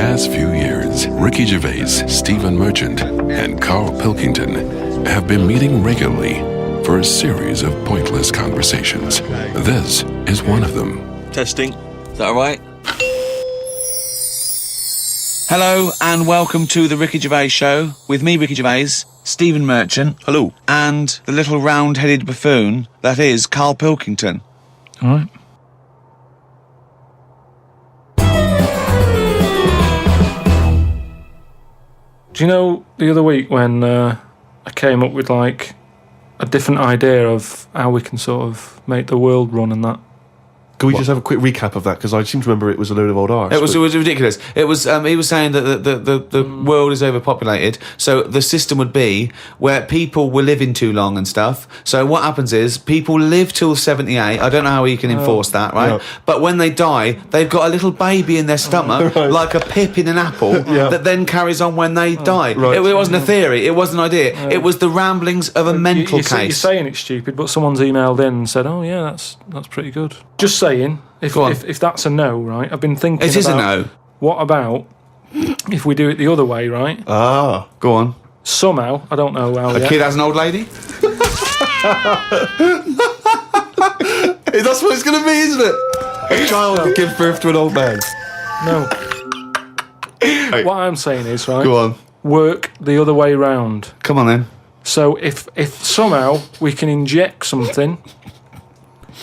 past few years, Ricky Gervais, Stephen Merchant, and Carl Pilkington have been meeting regularly for a series of pointless conversations. This is one of them. Testing. Is that all right? Hello and welcome to the Ricky Gervais Show with me, Ricky Gervais, Stephen Merchant. Hello. And the little round-headed buffoon that is Carl Pilkington. All right. Do you know the other week when I came up with like a different idea of how we can sort of make the world run and that? Can we just have a quick recap of that? Because I seem to remember it was a load of old arse. It was ridiculous. It was he was saying that the world is overpopulated, so the system would be where people were living too long and stuff. So what happens is people live till 78. I don't know how you can enforce that, right? Yeah. But when they die, they've got a little baby in their stomach, Right. like a pip in an apple, that then carries on when they die. Right. It wasn't a theory. It wasn't an idea. It was the ramblings of a mental case. You're saying it's stupid, but someone's emailed in and said, "Oh yeah, that's pretty good." Just saying, if that's a no, right? I've been thinking. It is a no. What about if we do it the other way, right? Ah, Go on. Somehow, I don't know how. A kid has an old lady? that's what it's going to be, isn't it? A child give birth to an old man. No. What I'm saying is, right? Go on. Work the other way round. Come on then. So if somehow we can inject something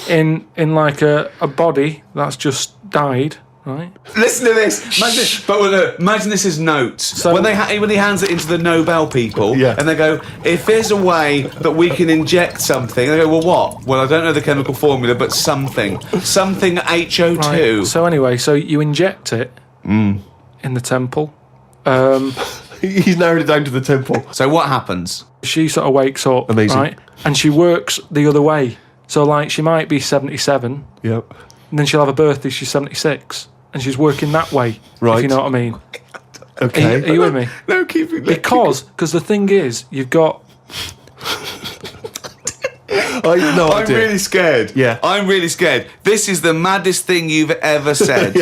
in like a body that's just died, right? Listen to this. Imagine this is notes. So- when he hands it into the Nobel people, Yeah. and they go, if there's a way that we can inject something, and they go, well, what? Well, I don't know the chemical formula, but something HO2. Right. So anyway, so you inject it in the temple. He's narrowed it down to the temple. So what happens? She sort of wakes up, Amazing. right? And she works the other way. So like she might be 77, Yep. and then she'll have a birthday. She's 76, and she's working that way. Right. If you know what I mean. Okay. Are you with me? No, keep it. Because the thing is, you've got. I'm really scared. Yeah. I'm really scared. This is the maddest thing you've ever said.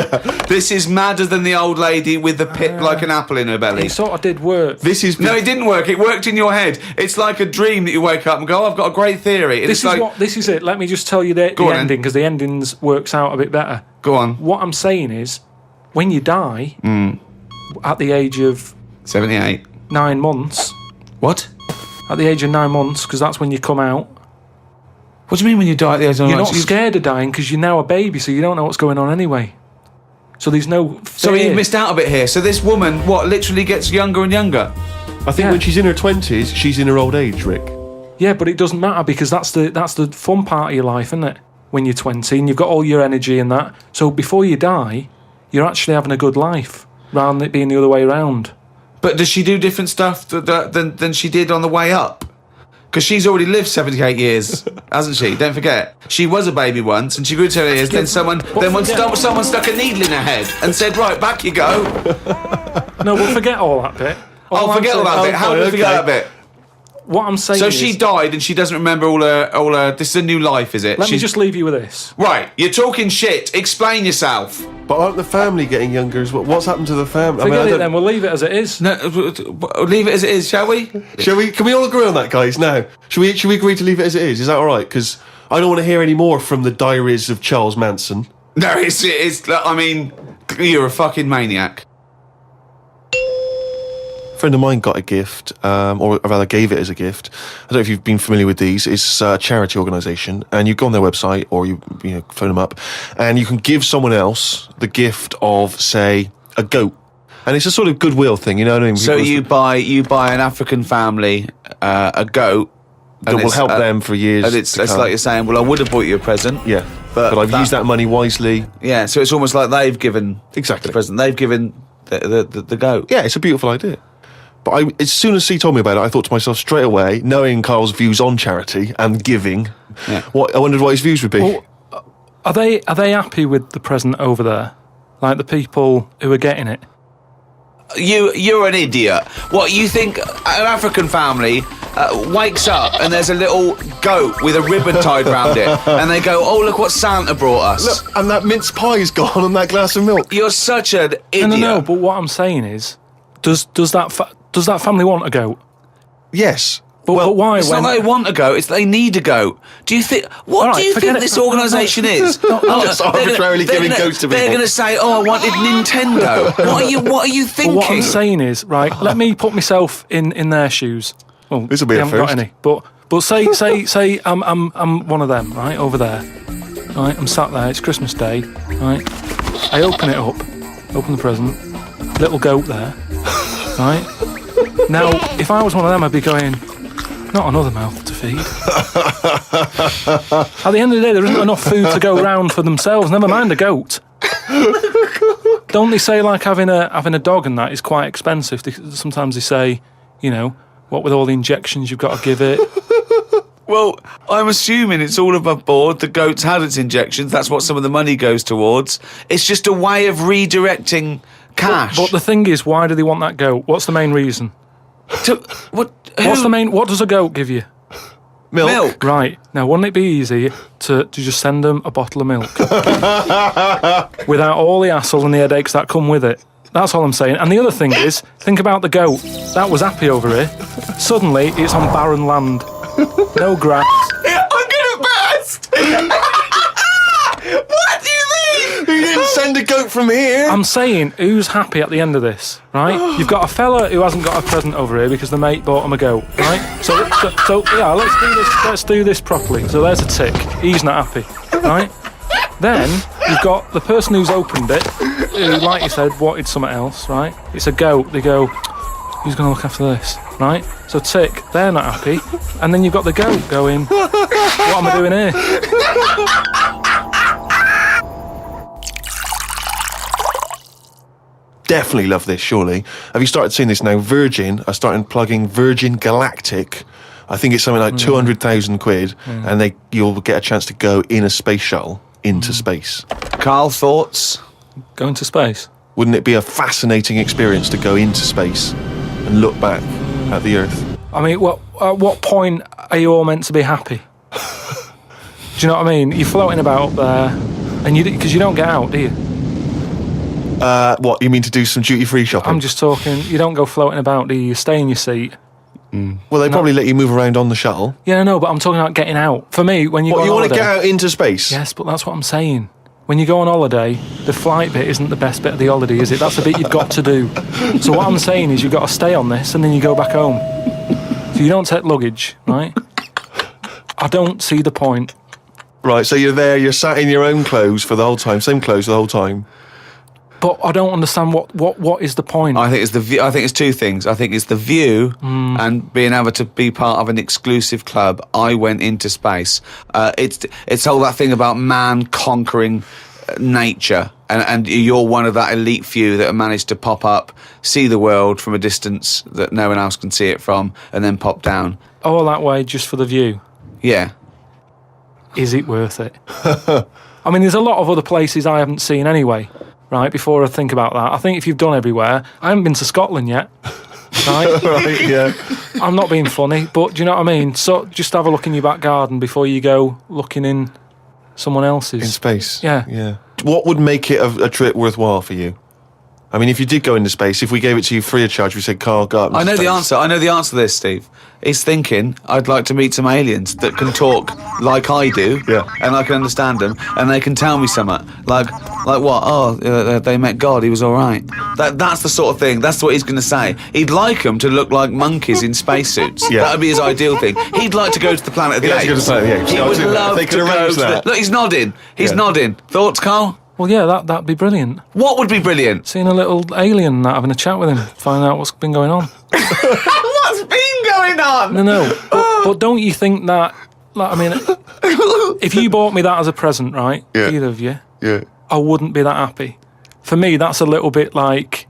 This is madder than the old lady with the pip like an apple in her belly. It sort of did work. This is No, it didn't work. It worked in your head. It's like a dream that you wake up and go, oh, I've got a great theory. And This is it. Let me just tell you the Go on, then. ending, because the endings works out a bit better. Go on. What I'm saying is, when you die at the age of 78. 9 months, What? at the age of 9 months, because that's when you come out, What do you mean when you die at the age of you're not 90? scared of dying because you're now a baby, so you don't know what's going on anyway. So there's no fear. So you've missed out a bit here. So this woman, literally gets younger and younger? I think when she's in her 20s, she's in her old age, Rick. Yeah, but it doesn't matter because that's the fun part of your life, isn't it? When you're 20 and you've got all your energy and that. So before you die, you're actually having a good life rather than it being the other way around. But does she do different stuff than she did on the way up? Because she's already lived 78 years, hasn't she? Don't forget. She was a baby once, and she grew to 78 years. Then someone stuck a needle in her head and said, right, back you go. No, we'll forget all that bit. I'll forget all that bit. How do we forget that bit? What I'm saying So is... she died and she doesn't remember all her... This is a new life, is it? Let me just leave you with this. Right, you're talking shit. Explain yourself. But aren't the family getting younger as well? What's happened to the family? Forget it then, we'll leave it as it is. No, leave it as it is, shall we? Shall we? Can we all agree on that, guys? Now, should we agree to leave it as it is? Is that all right? Because I don't want to hear any more from the diaries of Charles Manson. No, it's. I mean, you're a fucking maniac. A friend of mine got a gift, or rather gave it as a gift. I don't know if you've been familiar with these. It's a charity organisation, and you go on their website or you phone them up, and you can give someone else the gift of, say, a goat. And it's a sort of goodwill thing, you know what I mean? So you buy an African family a goat that will help them for years. And it's like you're saying, well, I would have bought you a present. Yeah, but I've used that money wisely. Yeah, so it's almost like they've given Exactly the present. They've given the goat. Yeah, it's a beautiful idea. But as soon as he told me about it, I thought to myself straight away, knowing Carl's views on charity and giving, I wondered what his views would be. Well, are they happy with the present over there? Like the people who are getting it? you're an idiot. What, you think an African family wakes up and there's a little goat with a ribbon tied round it, and they go, "Oh, look what Santa brought us." Look, and that mince pie's gone on that glass of milk. You're such an idiot. No, but what I'm saying is, does that family want a goat? Yes. But why? It's not they want a goat, it's they need a goat. Do you think... What do you think this organisation is? Just arbitrarily giving goats to people. They're going to say, "Oh, I wanted Nintendo." What are you thinking? What I'm saying is, right, let me put myself in their shoes. Well, This'll be they a haven't got first. any. But say I'm one of them, right, over there. Right, I'm sat there, it's Christmas Day, right? I open it up, open the present, little goat there, right? Now, if I was one of them, I'd be going, not another mouth to feed. At the end of the day, there isn't enough food to go around for themselves, never mind a goat. Don't they say, like, having a dog and that is quite expensive? Sometimes they say, you know, what with all the injections you've got to give it. Well, I'm assuming it's all above board. The goat's had its injections. That's what some of the money goes towards. It's just a way of redirecting cash. But the thing is, why do they want that goat? What's the main reason? What does a goat give you? Milk. Right. Now, wouldn't it be easy to just send them a bottle of milk? Without all the hassle and the headaches that come with it. That's all I'm saying. And the other thing is, think about the goat. That was happy over here. Suddenly, it's on barren land. No grass. I'm gonna burst! What do you mean? You didn't send a goat from here. I'm saying, who's happy at the end of this, right? You've got a fella who hasn't got a present over here because the mate bought him a goat, right? So yeah, let's do this properly. So there's a tick. He's not happy, right? Then you've got the person who's opened it, who, like you said, wanted something else, right? It's a goat. They go, who's going to look after this, right? So tick, they're not happy. And then you've got the goat going, what am I doing here? Definitely love this, surely. Have you started seeing this now? Virgin are starting plugging Virgin Galactic. I think it's something like 200,000 quid, and you'll get a chance to go in a space shuttle into space. Carl, thoughts? Going to space. Wouldn't it be a fascinating experience to go into space and look back at the Earth? I mean, at what point are you all meant to be happy? Do you know what I mean? You're floating about up there, and because you don't get out, do you? What, you mean to do some duty-free shopping? I'm just talking, you don't go floating about, do you? You stay in your seat. Well, they probably let you move around on the shuttle. Yeah, no, but I'm talking about getting out. For me, when you go on you want to holiday... get out into space? Yes, but that's what I'm saying. When you go on holiday, the flight bit isn't the best bit of the holiday, is it? That's the bit you've got to do. So what I'm saying is you've got to stay on this and then you go back home. So you don't take luggage, right? I don't see the point. Right, so you're there, you're sat in your own clothes for the whole time, same clothes the whole time. But I don't understand what is the point. I think it's the view. I think it's two things. I think it's the view and being able to be part of an exclusive club. I went into space. It's all that thing about man conquering nature, and you're one of that elite few that have managed to pop up, see the world from a distance that no one else can see it from, and then pop down. All that way just for the view. Yeah. Is it worth it? I mean, there's a lot of other places I haven't seen anyway. Right, before I think about that, I think if you've done everywhere, I haven't been to Scotland yet. Right? Right, yeah. I'm not being funny, but do you know what I mean? So just have a look in your back garden before you go looking in someone else's. In space? Yeah. Yeah. What would make it a trip worthwhile for you? I mean, if you did go into space, if we gave it to you free of charge, we said, Carl, go up into I know space. the answer. I know the answer to this, Steve. He's thinking, I'd like to meet some aliens that can talk like I do, Yeah. and I can understand them, and they can tell me something. Like what? Oh, they met God, he was all right. That's the sort of thing, that's what he's going to say. He'd like them to look like monkeys in spacesuits. Yeah. That would be his ideal thing. He'd like to go to the planet of the Yeah, he's apes. gonna say the apes. He Yeah, would I'll do that. love They to can go arrange to the... that. Look, he's nodding. He's Yeah. nodding. Thoughts, Carl? Well, yeah, that'd be brilliant. What would be brilliant? Seeing a little alien and that, having a chat with him, find out what's been going on. What's been going on? No. But don't you think that, like, I mean, if you bought me that as a present, right, Yeah. either of you, Yeah. I wouldn't be that happy. For me, that's a little bit like...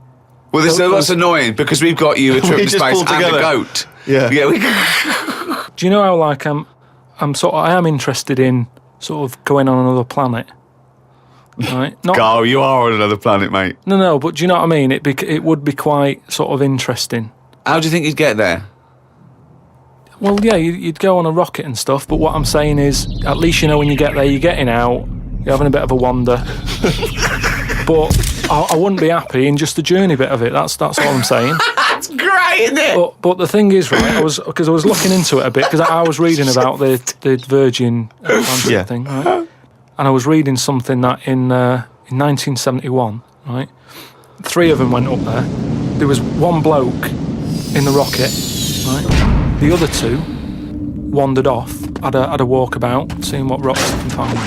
Well, that's annoying because we've got you a trip We to just space pulled and a together. goat. Yeah. Yeah. Do you know how, like, I am interested in sort of going on another planet? right? Not, Carl, you are on another planet, mate. no, but do you know what I mean? It would be quite sort of interesting. How do you think you'd get there? Well, yeah, you'd go on a rocket and stuff, but what I'm saying is, at least you know when you get there, you're getting out, you're having a bit of a wander. But I wouldn't be happy in just the journey bit of it. That's all I'm saying. That's great, isn't it? But the thing is, right, because I was looking into it a bit, because I was reading about the Virgin Atlantic thing, right? And I was reading something that in 1971, right, 3 of them went up there. There was one bloke in the rocket, right? The other 2 wandered off, had a walkabout, seeing what rocks they can find.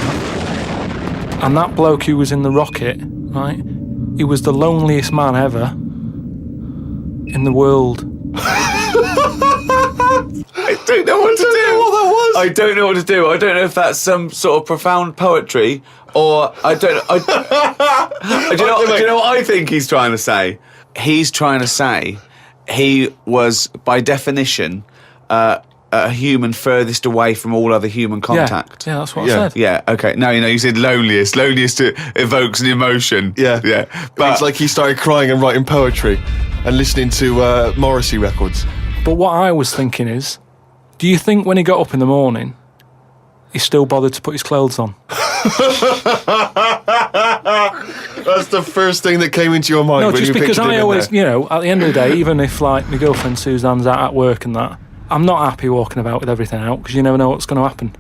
And that bloke who was in the rocket, right, he was the loneliest man ever in the world. I don't know what to do. What that was. I don't know what to do. I don't know if that's some sort of profound poetry or I don't. Do you know what I think he's trying to say? He's trying to say he was, by definition, a human furthest away from all other human contact. Yeah, that's what I said. Yeah, okay. No, you said loneliest. Loneliest evokes an emotion. Yeah. But it's like he started crying and writing poetry and listening to Morrissey records. But what I was thinking is, do you think when he got up in the morning, he still bothered to put his clothes on? That's the first thing that came into your mind. No, when just you because pictured him I in always, there. at the end of the day, even if like my girlfriend Suzanne's out at work and that, I'm not happy walking about with everything out because you never know what's going to happen.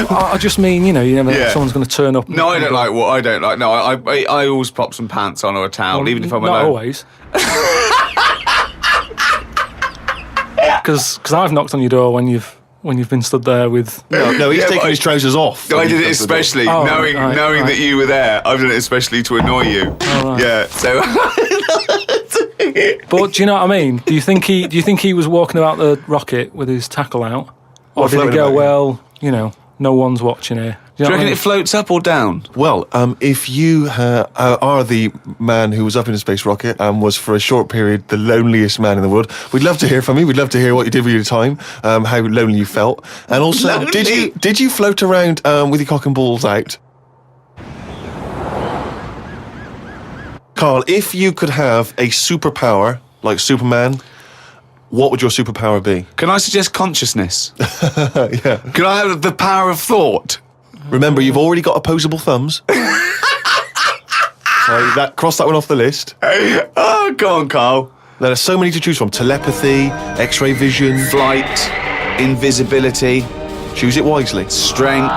I just mean, you never know if someone's going to turn up. no, I don't like what I don't like. No, I always pop some pants on or a towel, even if I'm not alone. always. Because I've knocked on your door when you've been stood there with. No, he's taking his trousers off. I did it especially knowing that you were there. I've done it especially to annoy you. Right. Yeah, so. But do you know what I mean? Do you think he was walking about the rocket with his tackle out, or did he go, no one's watching here? Do you reckon it floats up or down? Well, if you are the man who was up in a space rocket and was for a short period the loneliest man in the world, we'd love to hear from you. We'd love to hear what you did with your time, how lonely you felt, and also Lonely? did you float around with your cock and balls out? Carl, if you could have a superpower like Superman, what would your superpower be? Can I suggest consciousness? Yeah. Can I have the power of thought? Remember, you've already got opposable thumbs. So cross that one off the list. Oh, go on, Carl. There are so many to choose from. Telepathy, X-ray vision, Flight, invisibility, choose it wisely. strength,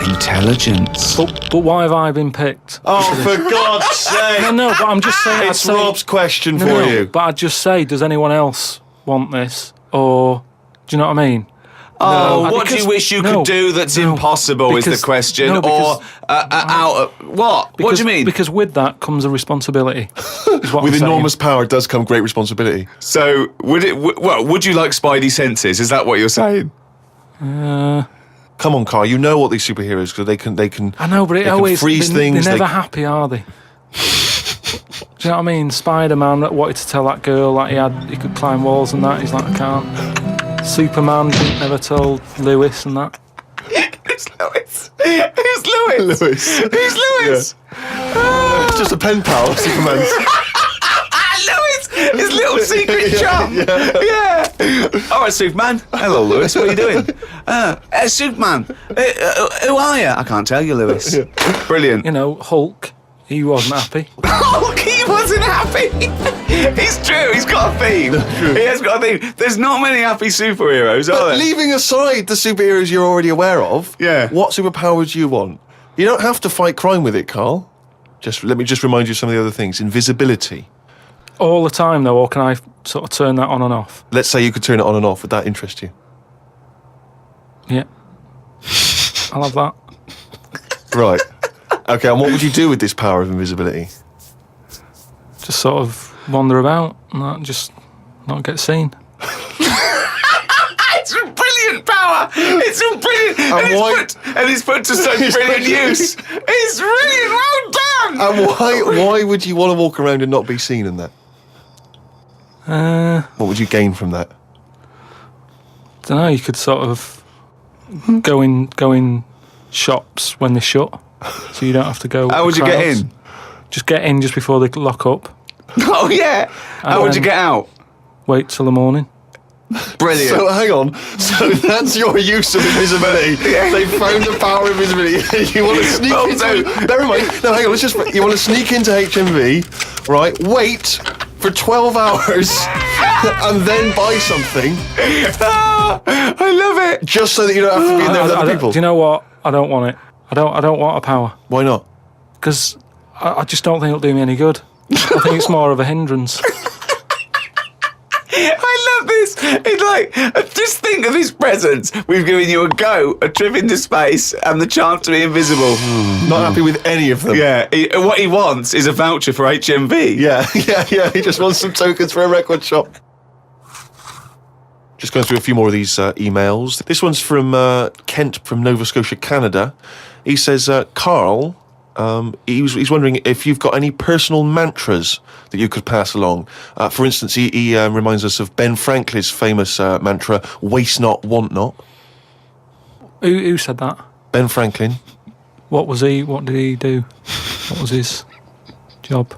intelligence. But why have I been picked? Oh, for God's sake! No, but I'm just saying. It's Rob's question for No, you. but I'd just say, does anyone else want this? Or, do you know what I mean? Oh, No, what do you because- wish you no, could do that's no, impossible is because- the question. no, because- What? What do you mean? Because with that comes a responsibility. Is what With I'm saying. enormous power does come great responsibility. So, would you like Spidey senses? Is that what you're saying? Come on, Carl. You know what these superheroes because they can. I know, but they it can always freeze they're things. never happy, are they? Do you know what I mean? Spider-Man that wanted to tell that girl that he could climb walls and that. He's like, I can't. Superman never told Lewis and that. Who's Lewis? Who's Lewis? Lewis. Who's Lewis? It's just a pen pal, Superman's. Lewis, his little secret chum. Yeah. All right, Superman. Hello, Lewis. What are you doing? Superman. Who are you? I can't tell you, Lewis. Brilliant. You know, Hulk. He wasn't happy. Hulk, he wasn't happy. It's true. He's got a theme. He has got a theme. There's not many happy superheroes, are But there? leaving aside the superheroes you're already aware of, Yeah. what superpower would you want? You don't have to fight crime with it, Carl. Let me remind you of some of the other things. Invisibility. All the time, though, or can I sort of turn that on and off? Let's say you could turn it on and off. Would that interest you? Yeah. I'll have that. Right. Okay, and what would you do with this power of invisibility? Just sort of wander about and that, just not get seen. It's a brilliant power. It's a brilliant. And it's put to such brilliant use. It's brilliant. Well done. And why would you want to walk around and not be seen in that? What would you gain from that? Don't know. You could sort of go in shops when they shut, so you don't have to go. How would you get in? Just get in just before they lock up. Oh yeah. How would you get out? Wait till the morning. Brilliant. So hang on. So that's your use of invisibility. They found the power of invisibility. You want to sneak into. Bear in mind. No, hang on. You want to sneak into HMV, right? Wait for 12 hours and then buy something. I love it. Just so that you don't have to be in there with other people. Do you know what? I don't want it. I don't want a power. Why not? Because I just don't think it'll do me any good. I think it's more of a hindrance. I love this. It's like, just think of his presents. We've given you a go, a trip into space, and the chance to be invisible. Not happy with any of them. Yeah, what he wants is a voucher for HMV. Yeah. He just wants some tokens for a record shop. Just going through a few more of these emails. This one's from Kent from Nova Scotia, Canada. He says, Carl, he's wondering if you've got any personal mantras that you could pass along. For instance, he reminds us of Ben Franklin's famous mantra, waste not, want not. Who said that? Ben Franklin. What did he do? What was his job?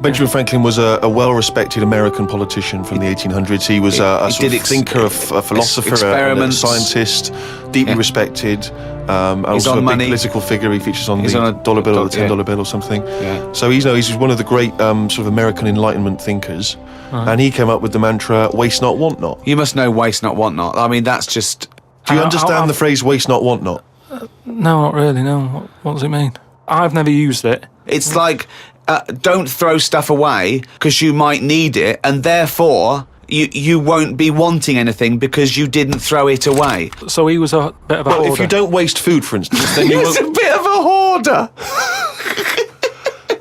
Benjamin Franklin was a well-respected American politician from the 1800s. He was a sort of thinker, a philosopher, a scientist, deeply respected. Also a big political figure. He features on the dollar bill or the $10 bill or something. Yeah. So he's one of the great sort of American Enlightenment thinkers. And he came up with the mantra, waste not, want not. You must know waste not, want not. I mean, that's just... Do you understand the phrase waste not, want not? No, not really, no. What does it mean? I've never used it. It's like... don't throw stuff away because you might need it, and therefore you won't be wanting anything because you didn't throw it away. So he was a bit of a hoarder. If you don't waste food, for instance, then you He's a bit of a hoarder.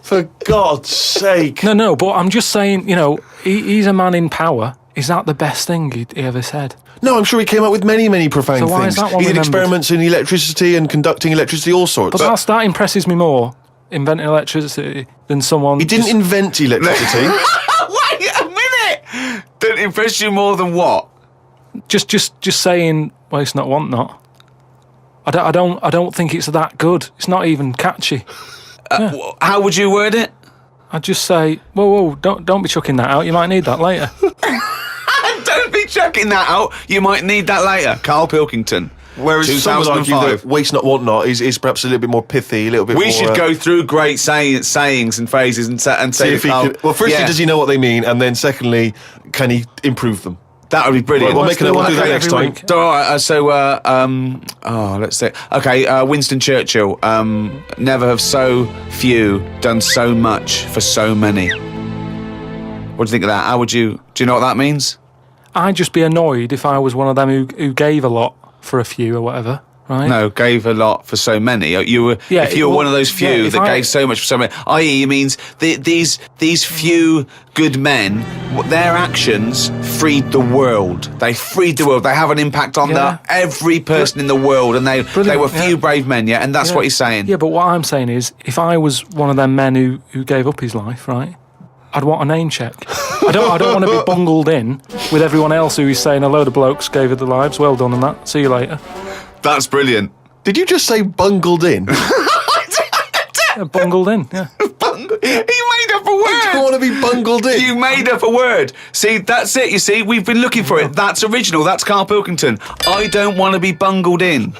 For God's sake. No, but I'm just saying, he's a man in power. Is that the best thing he ever said? No, I'm sure he came up with many, many profound so why things. Is that one he did remembered? Experiments in electricity and conducting electricity, all sorts. But that impresses me more, inventing electricity, than someone... He didn't invent electricity. Wait a minute! Didn't impress you more than what? Just saying, waste not, want not. I don't think it's that good. It's not even catchy. How would you word it? I'd just say, whoa, don't be chucking that out. You might need that later. Don't be chucking that out. You might need that later. Carl Pilkington. Whereas some would argue that waste not, want not is perhaps a little bit more pithy, a little bit more... We should go through great sayings and phrases and say if he could, well, firstly, does he know what they mean? And then secondly, can he improve them? That would be brilliant. We'll do that next time. All right, let's say... Okay, Winston Churchill. Never have so few done so much for so many. What do you think of that? How would you... Do you know what that means? I'd just be annoyed if I was one of them who gave a lot for a few or whatever, right? No, gave a lot for so many. If you were one of those few that gave so much for so many, i.e. it means these few good men, their actions freed the world. They freed the world. They have an impact on every person in the world, and they were few brave men, and that's what he's saying. Yeah, but what I'm saying is, if I was one of them men who gave up his life, right, I'd want a name check. I don't want to be bungled in with everyone else who is saying a load of blokes gave it their lives. Well done on that. See you later. That's brilliant. Did you just say bungled in? Yeah, bungled in, yeah. You made up a word. I don't want to be bungled in. You made up a word. See, that's it. You see, we've been looking for it. That's original. That's Carl Pilkington. I don't want to be bungled in.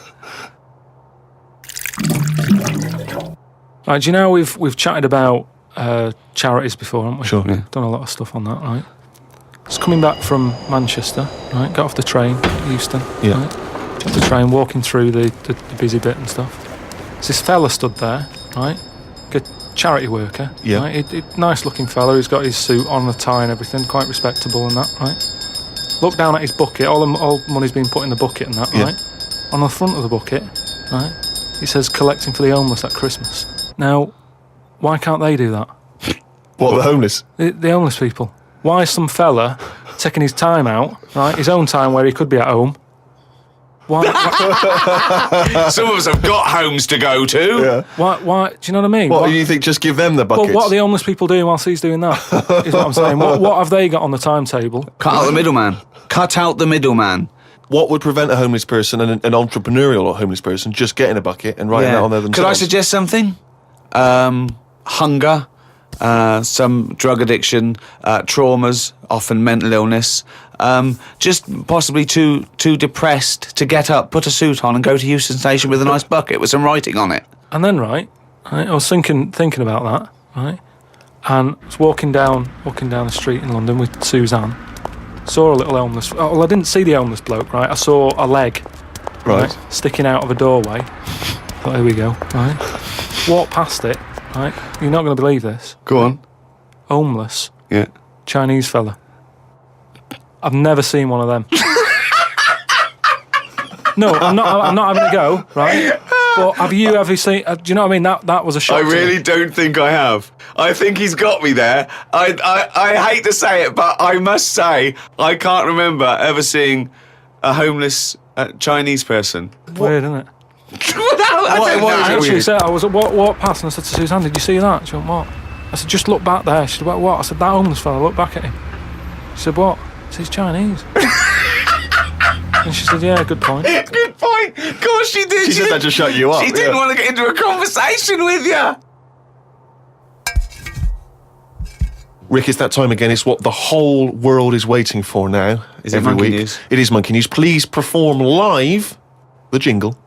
Right, do you know we've chatted about charities before, haven't we? Sure. Yeah. Done a lot of stuff on that, right? Just coming back from Manchester, right? Got off the train, Euston. Yeah. Right? Got off the train, walking through the busy bit and stuff. There's this fella stood there, right? A charity worker. Yeah. Right? Nice looking fella. He's got his suit on, a tie and everything, quite respectable and that, right? Look down at his bucket. All money's been put in the bucket and that, Yeah. right? On the front of the bucket, right? It says collecting for the homeless at Christmas. Now, why can't they do that? What, the homeless? The homeless people. Why is some fella taking his time out, right? His own time where he could be at home. Why? Some of us have got homes to go to. Yeah. Why? Do you know what I mean? What do you think? Just give them the buckets? Well, what are the homeless people doing whilst he's doing that? Is what I'm saying. What have they got on the timetable? Cut out the middleman. Cut out the middleman. what would prevent a homeless person and an entrepreneurial or homeless person just getting a bucket and writing that on there themselves? Could I suggest something? Hunger, some drug addiction, traumas, often mental illness. Just possibly too depressed to get up, put a suit on, and go to Euston Station with a nice bucket with some writing on it. And then, right, I was thinking about that, right, and I was walking down the street in London with Suzanne. Saw a little homeless. Oh, well, I didn't see the homeless bloke, right. I saw a leg, right, sticking out of a doorway. Thought, here we go, right. Walked past it, right. You're not going to believe this. Go on. Homeless. Yeah. Chinese fella. I've never seen one of them. No, I'm not having a go, right? But have you seen? Do you know what I mean? That was a shock. I really don't think I have. I think he's got me there. I hate to say it, but I must say I can't remember ever seeing a homeless Chinese person. Weird, isn't it? I actually said, I was walked past and I said to Suzanne, "Did you see that?" She went, "What?" I said, "Just look back there." She said, "What?" I said, "That homeless fella. Look back at him." She said, "What?" I said, "He's Chinese." And she said, "Yeah, good point." Good point. Of course she did. She said that to shut you up. She didn't want to get into a conversation with you. Rick, it's that time again. It's what the whole world is waiting for now. Is it every Monkey week. News? It is Monkey News. Please perform live the jingle.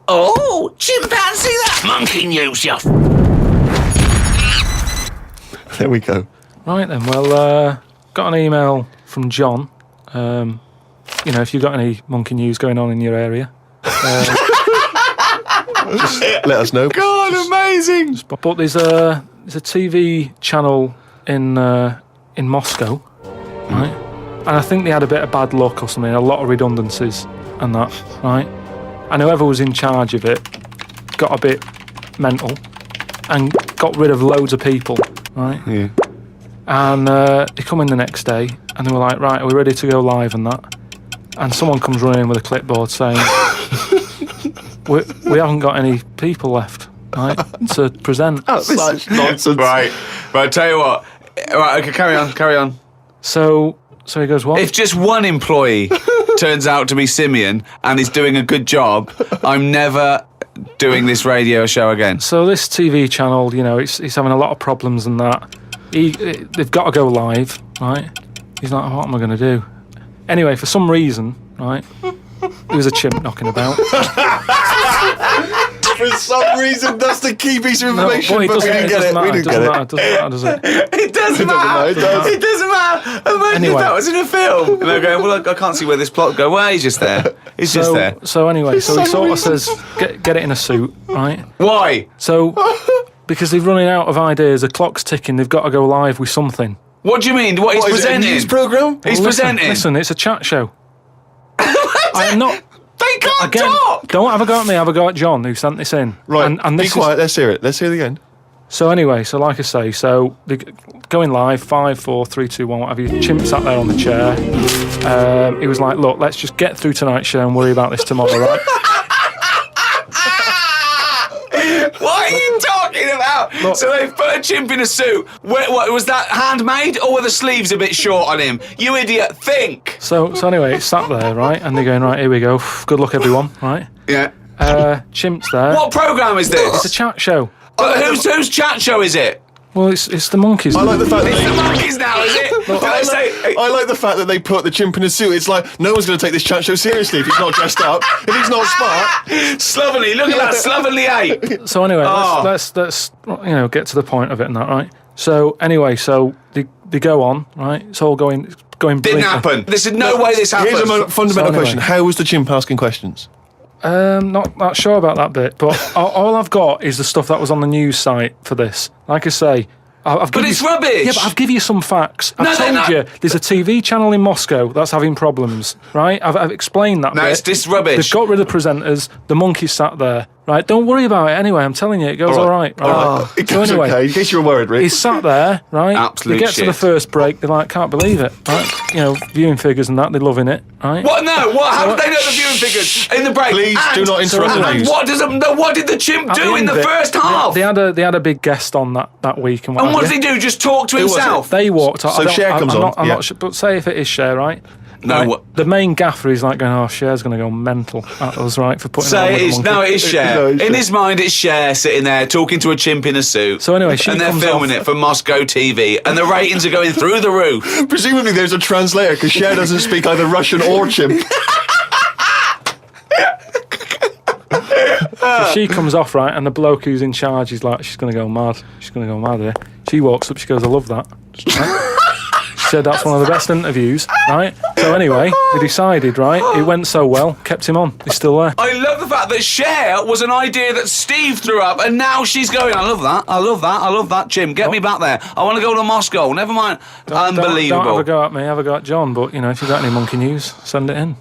Oh, chimpanzee, that monkey news, you. There we go. Right then, well, got an email from John. If you've got any monkey news going on in your area, Let us know. God, amazing. but there's a TV channel in Moscow, right? And I think they had a bit of bad luck or something, a lot of redundancies and that, right? And whoever was in charge of it got a bit mental and got rid of loads of people, right? Yeah. And they come in the next day and they were like, "Right, are we ready to go live?" and that. And someone comes running in with a clipboard saying, we haven't got any people left, right, to present. Such nonsense. Right, tell you what. Right, okay, carry on. So he goes, "What?" If just one employee turns out to be Simeon and is doing a good job, I'm never doing this radio show again. So this TV channel, it's having a lot of problems and that. They've got to go live, right? He's like, "What am I going to do?" Anyway, for some reason, right, there was a chimp knocking about. For some reason, that's the key piece of information, No, but we didn't get it. We didn't get it. It doesn't matter, does it? It doesn't matter. It doesn't matter. Imagine Anyway. if that was in a film. And they're going, well, I can't see where this plot go. Well, he's just there. He's just there. So anyway, he sort of says, get it in a suit, right? Why? So, because they're running out of ideas, the clock's ticking, they've got to go live with something. What do you mean? What he's What, is it a presenting? news programme? He's presenting. Listen, it's a chat show. I am not... They can't Again, talk. don't have a go at me, have a go at John, who sent this in. Right, And be this quiet. Let's hear it. Let's hear the end. So anyway, like I say, they're going live, 5, 4, 3, 2, 1, whatever. Chimp sat there on the chair. He was like, "Look, let's just get through tonight's show and worry about this tomorrow, right?" What are you talking about? Look. So they've put a chimp in a suit. What was that handmade, or were the sleeves a bit short on him? You idiot! Think. So anyway, it's sat there, right? And they're going, "Right, here we go. Good luck, everyone," right? Yeah. Chimp's there. What program is this? It's a chat show. Whose chat show is it? Well, it's the monkeys. I like the fact that It's the they... monkeys now, is it? Did I say? I like the fact that they put the chimp in a suit. It's like, no one's going to take this chat show seriously if he's not dressed up, if he's not smart. Slovenly, look at that slovenly ape. So anyway, Oh. let's get to the point of it and that, right? So anyway, they go on, right? It's all going Didn't brilliantly. happen. There's no way this happened. Here's a fundamental So anyway. question. How was the chimp asking questions? Not sure about that bit, but all I've got is the stuff that was on the news site for this. Like I say, I've But given it's you, rubbish. Yeah, but I've given you some facts. No, I've they're told not. you there's a TV channel in Moscow that's having problems, right? I've explained that. No, bit. it's rubbish. They've got rid of presenters. The monkey sat there, right? Don't worry about it. Anyway, I'm telling you, it goes all right. It So goes anyway, okay. In case you were worried, Rick. he's sat there, right? Absolute They get to the shit. first break, they're like, can't believe it, right? Viewing figures and that, they're loving it, right? What? No. What? How did they know the viewing figures in the break? Please do not interrupt the And news. what did the chimp At do in end the of it, first half? They had a big guest on that week, and And what did he do? Just talk to was it? himself? They walked. So Cher comes I'm on, Not, I'm yeah. not sure, but say if it is Cher, right? No, Right? what? The main gaffer is like going, "Oh, Cher's going to go mental at us, right, for putting." So on with it the is. monkey." No, it is Cher. No, it's In Cher. his mind, it's Cher sitting there talking to a chimp in a suit. So anyway, she and they're comes filming off- it for Moscow TV, and the ratings are going through the roof. Presumably there's a translator because Cher doesn't speak either Russian or chimp. So she comes off, right, and the bloke who's in charge is like, she's going to go mad. She's going to go mad here. She walks up, she goes, "I love that." Right? She said that's one of the best interviews, right? So anyway, they decided, right, it went so well, kept him on. He's still there. I love the fact that Cher was an idea that Steve threw up, and now she's going, "I love that, I love that, I love that, Jim. Get me back there. I want to go to Moscow. Never mind." Unbelievable. Don't have a go at me, have a go at John, but, you know, if you've got any monkey news, send it in.